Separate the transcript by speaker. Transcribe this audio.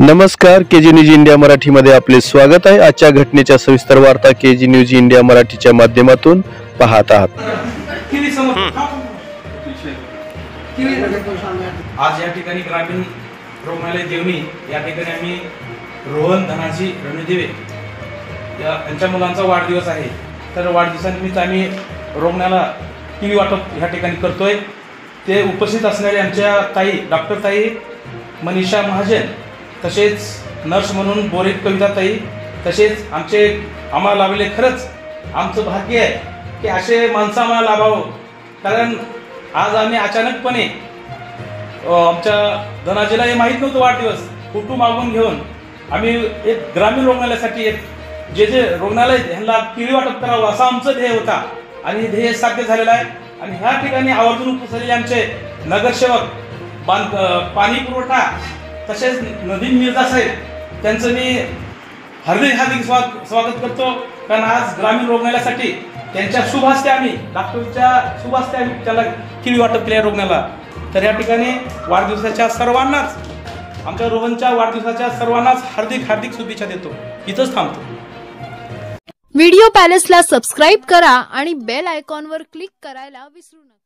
Speaker 1: नमस्कार, KG news India मराठीमध्ये आपले स्वागत आहे। आजच्या घटनेच्या सविस्तर वार्ता केजी न्यूज इंडिया मराठीच्या माध्यमातून पाहत आहात।
Speaker 2: आज या ठिकाणी ग्रामीण रुग्णालय देवणी या ठिकाणी आम्ही रोहन धनाजी रणदिवे यांच्या मुलांचा वाढदिवस आहे। तर वाढदिवसानिमित्त आम्ही रुग्णाला टीव्ही वाटप या ठिकाणी करतोय। ते उपस्थित असणारे आमच्या ताई डॉक्टर ताई मनीषा महाजन, तसेच नर्स म्हणून बोरीत कविता ताई, तसेच आम्हाला लाभले। खरंच आमचं भाग्य आहे की असे माणसं आम्हाला लाभावं, कारण आज आम्ही अचानकपणे आमच्या धनाजीला हे माहीत नव्हतं वाढदिवस, फोटो मागून घेऊन आम्ही एक ग्रामीण रुग्णालयासाठी एक जे रुग्णालय ह्यांना किळी वाटप करावं असा आमचं ध्येय होता आणि ध्येय साध्य झालेलं आहे। आणि ह्या ठिकाणी आवर्जून उपस्थित आमचे नगरसेवक, पाणी पुरवठा, तसेच नदीम मिर्झा साहेब त्यांचं मी हार्दिक स्वागत करतो, कारण आज ग्रामीण रुग्णालयासाठी त्यांच्या शुभ हस्ते आम्ही डॉक्टरच्या शुभ हस्ते आम्ही त्याला किळी वाटप केल्या रुग्णाला। तर या ठिकाणी वाढदिवसाच्या सर्वांनाच, आमच्या रोहनच्या वाढदिवसाच्या सर्वांनाच हार्दिक शुभेच्छा देतो। इथंच थांबतो।
Speaker 3: व्हिडिओ पॅलेसला सबस्क्राइब करा आणि बेल आयकॉनवर क्लिक करायला विसरू नका।